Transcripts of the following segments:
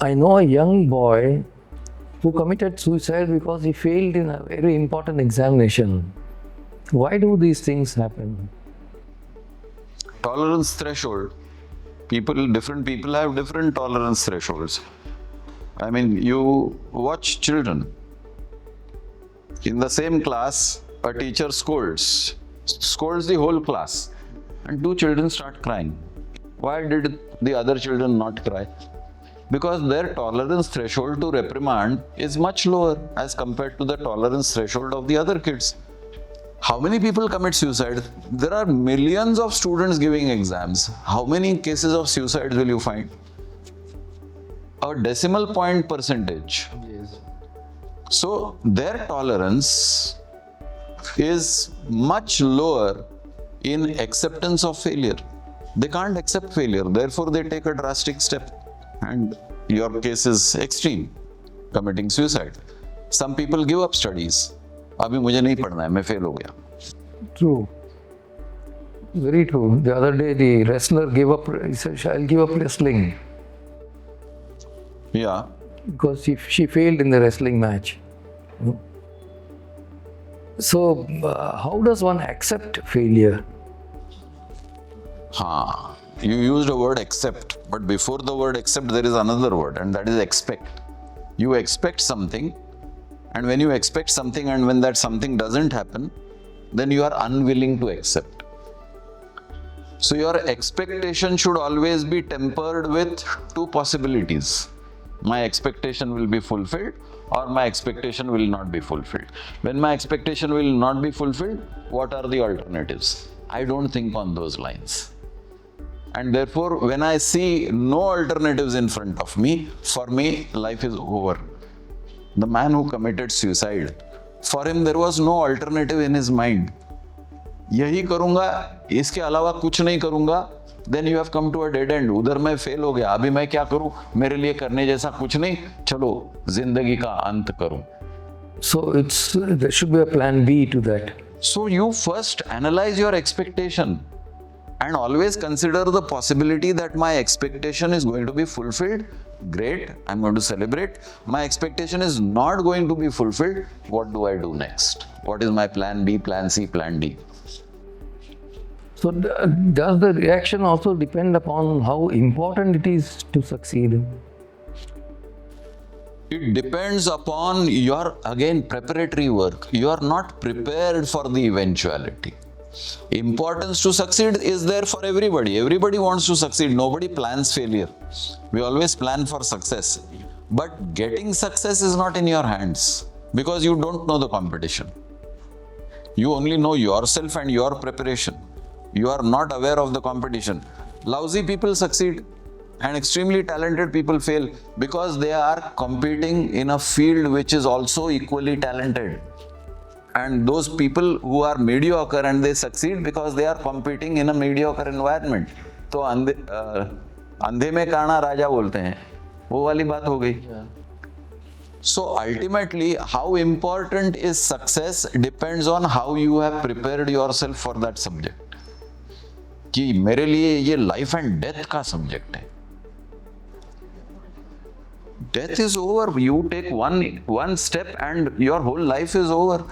I know a young boy who committed suicide because he failed in a very important examination. Why do these things happen? Tolerance threshold. Different people have different tolerance thresholds. I mean, you watch children. In the same class, a teacher scolds the whole class, and two children start crying. Why did the other children not cry? Because their tolerance threshold to reprimand is much lower as compared to the tolerance threshold of the other kids. How many people commit suicide? There are millions of students giving exams. How many cases of suicide will you find? A decimal point percentage. Yes. So their tolerance is much lower in acceptance of failure. They can't accept failure, therefore they take a drastic step. And your case is extreme, committing suicide. Some people give up studies. अभी मुझे नहीं पढ़ना है, मैं fail हो गया. True. Very true. The other day, the wrestler gave up. He said, "I'll give up wrestling," Yeah. because she failed in the wrestling match. So, how does one accept failure? You used a word accept, but before the word accept, there is another word, and that is expect. You expect something, and when you expect something, and when that something doesn't happen, then you are unwilling to accept. So your expectation should always be tempered with two possibilities. My expectation will be fulfilled, or my expectation will not be fulfilled. When my expectation will not be fulfilled, what are the alternatives? I don't think on those lines. And therefore, when I see no alternatives in front of me, for me, life is over. The man who committed suicide, for him there was no alternative in his mind. यही करूंगा, इसके अलावा कुछ नहीं करूंगा, then you have come to a dead end. उधर मैं fail हो गया, अभी मैं क्या करूं? मेरे लिए करने जैसा कुछ नहीं, चलो जिंदगी का अंत करूं. So there should be a plan B to that. So you first analyze your expectation and always consider the possibility that my expectation is going to be fulfilled. Great, I'm going to celebrate. My expectation is not going to be fulfilled. What do I do next? What is my plan B, plan C, plan D? So does the reaction also depend upon how important it is to succeed? It depends upon your, again, preparatory work. You are not prepared for the eventuality. Importance to succeed is there for everybody. Everybody wants to succeed. Nobody plans failure. We always plan for success. But getting success is not in your hands because you don't know the competition. You only know yourself and your preparation. You are not aware of the competition. Lousy people succeed and extremely talented people fail because they are competing in a field which is also equally talented. And those people who are mediocre and they succeed because they are competing in a mediocre environment. तो अंधे में काना राजा बोलते हैं, वो वाली बात हो गई. So ultimately, how important is success depends on how you have prepared yourself for that subject. कि मेरे लिए ये life and death का subject है. Death is over. You take one step and your whole life is over.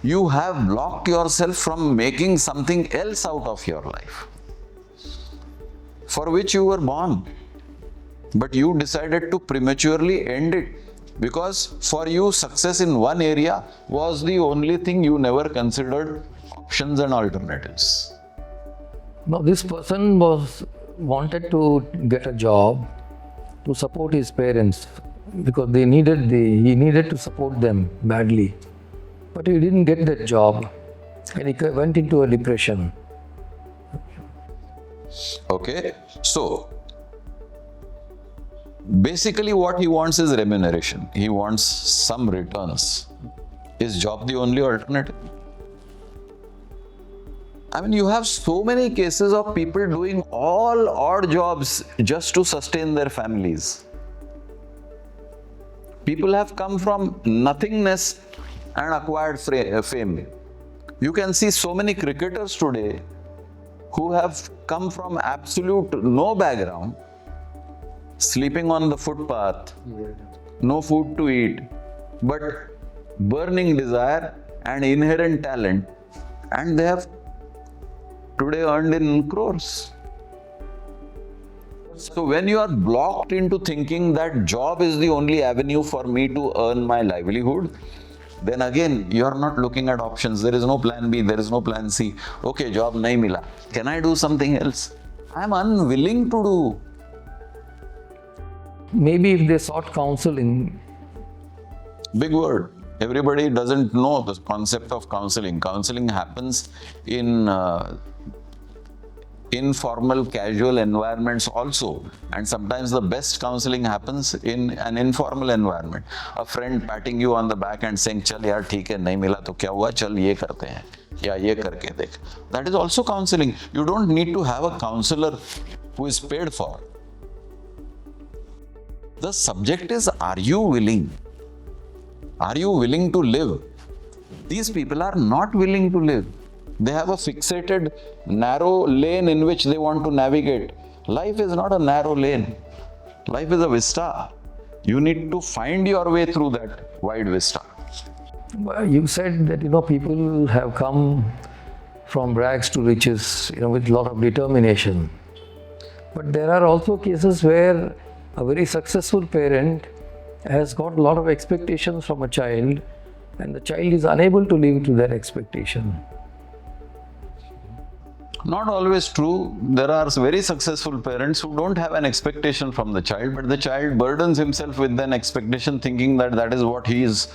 You have blocked yourself from making something else out of your life for which you were born. But you decided to prematurely end it because for you success in one area was the only thing. You never considered options and alternatives. Now this person wanted to get a job to support his parents because he needed to support them badly. But he didn't get that job and he went into a depression. Okay, so basically what he wants is remuneration. He wants some returns. Is job the only alternative? I mean, you have so many cases of people doing all odd jobs just to sustain their families. People have come from nothingness and acquired fame. You can see so many cricketers today who have come from absolute no background sleeping on the footpath, no food to eat, but burning desire and inherent talent, and they have today earned in crores. So when you are blocked into thinking that job is the only avenue for me to earn my livelihood, then again you are not looking at options. There is no plan B, there is no plan C. Okay, job nahi mila. Can I do something else? I am unwilling to do. Maybe if they sought counseling, Big word. Everybody doesn't know the concept of counseling. Counseling happens in informal, casual environments also. And sometimes the best counseling happens in an informal environment. A friend patting you on the back and saying, "Chal yaar, theek hai, nahi mila to kya hua? Chal ye karte hain. Ya ye karke dekh." That is also counseling. You don't need to have a counselor who is paid for. The subject is, are you willing? Are you willing to live? These people are not willing to live. They have a fixated, narrow lane in which they want to navigate. Life is not a narrow lane. Life is a vista. You need to find your way through that wide vista. you said that people have come from rags to riches, with a lot of determination. But there are also cases where a very successful parent has got a lot of expectations from a child, and the child is unable to live to that expectation. Not always true. There are very successful parents who don't have an expectation from the child, but the child burdens himself with an expectation, thinking that that is what he is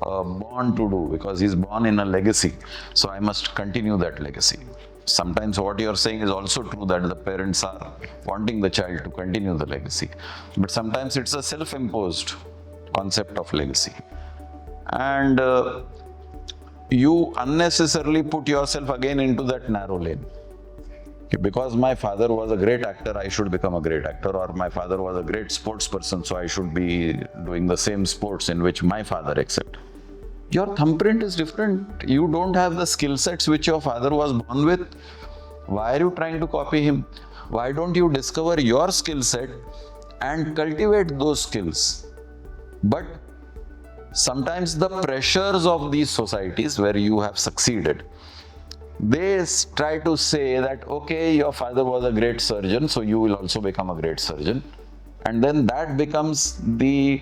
born to do, because he's born in a legacy. So I must continue that legacy. Sometimes what you're saying is also true, that the parents are wanting the child to continue the legacy. But sometimes it's a self-imposed concept of legacy. And you unnecessarily put yourself again into that narrow lane. Because my father was a great actor, I should become a great actor, or my father was a great sports person, so I should be doing the same sports in which my father excelled. Your thumbprint is different. You don't have the skill sets which your father was born with. Why are you trying to copy him? Why don't you discover your skill set and cultivate those skills? But sometimes the pressures of these societies where you have succeeded, they try to say that, okay, your father was a great surgeon, so you will also become a great surgeon. And then that becomes the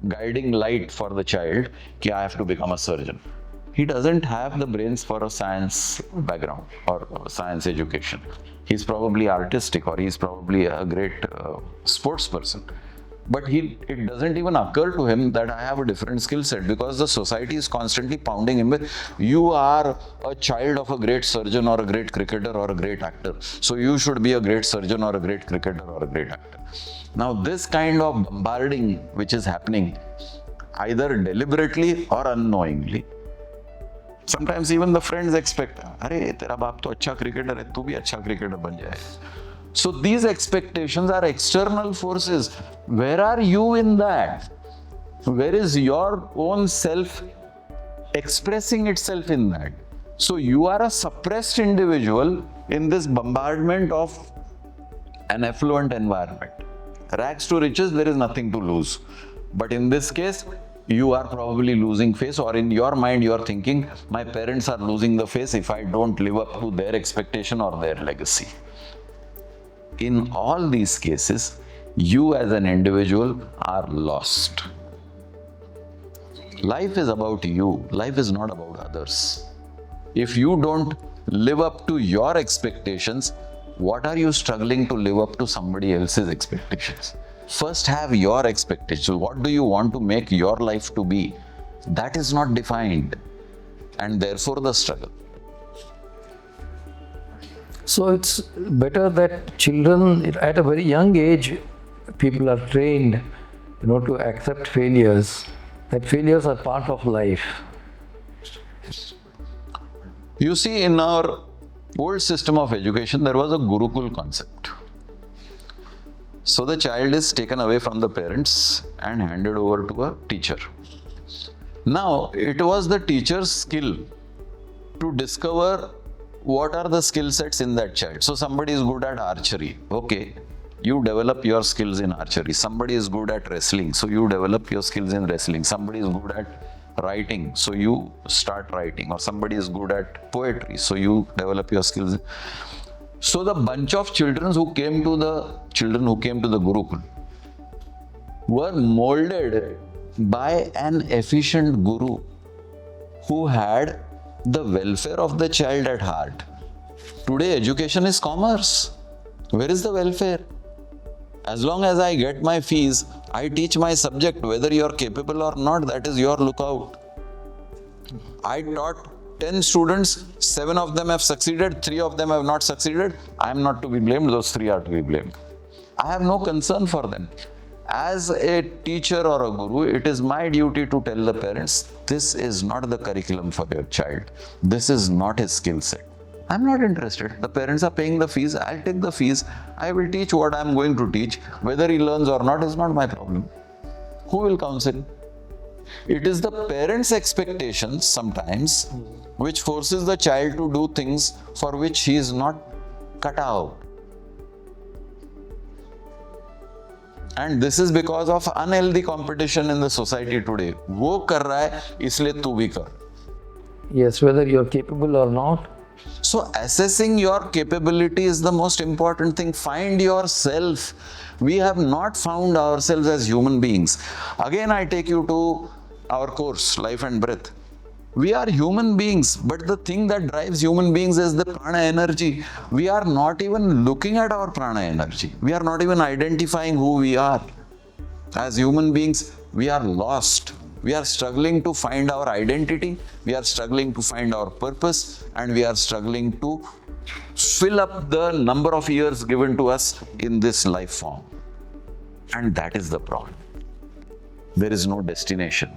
guiding light for the child, that I have to become a surgeon. He doesn't have the brains for a science background or science education. He's probably artistic, or he's probably a great sports person. But it doesn't even occur to him that I have a different skill set, because the society is constantly pounding him with, you are a child of a great surgeon or a great cricketer or a great actor, so you should be a great surgeon or a great cricketer or a great actor. Now this kind of bombarding which is happening, either deliberately or unknowingly, sometimes even the friends expect, "Arey, tera baap to acha cricketer hai, tu bhi acha cricketer ban jaye." So these expectations are external forces. Where are you in that? Where is your own self expressing itself in that? So you are a suppressed individual in this bombardment of an affluent environment. Rags to riches, there is nothing to lose. But in this case, you are probably losing face, or in your mind you are thinking, my parents are losing the face if I don't live up to their expectation or their legacy. In all these cases, you as an individual are lost. Life is about you. Life is not about others. If you don't live up to your expectations, what are you struggling to live up to somebody else's expectations? First have your expectations. What do you want to make your life to be? That is not defined, and therefore the struggle. So it's better that children at a very young age, people are trained, to accept failures, that failures are part of life. You see, in our old system of education, there was a Gurukul concept. So the child is taken away from the parents and handed over to a teacher. Now, it was the teacher's skill to discover what are the skill sets in that child. So somebody is good at archery. Okay, You develop your skills in archery. Somebody is good at wrestling, so you develop your skills in wrestling. Somebody is good at writing, so you start writing. Or somebody is good at poetry, so you develop your skills. So the bunch of children who came to the Gurukul were molded by an efficient guru who had the welfare of the child at heart. Today education is commerce. Where is the welfare? As long as I get my fees, I teach my subject. Whether you are capable or not, that is your lookout. I taught 10 students, 7 of them have succeeded, 3 of them have not succeeded. I am not to be blamed, those 3 are to be blamed. I have no concern for them. As a teacher or a guru, it is my duty to tell the parents, this is not the curriculum for your child. This is not his skill set. I'm not interested. The parents are paying the fees. I'll take the fees. I will teach what I'm going to teach. Whether he learns or not is not my problem. Who will counsel? It is the parents' expectations sometimes which forces the child to do things for which he is not cut out. And this is because of unhealthy competition in the society today. वो कर रहा है, इसलिए तू भी कर. Yes, whether you're capable or not. So assessing your capability is the most important thing. Find yourself. We have not found ourselves as human beings. Again, I take you to our course, Life and Breath. We are human beings, but the thing that drives human beings is the prana energy. We are not even looking at our prana energy. We are not even identifying who we are. As human beings, we are lost. We are struggling to find our identity, we are struggling to find our purpose, and we are struggling to fill up the number of years given to us in this life form. And that is the problem. There is no destination.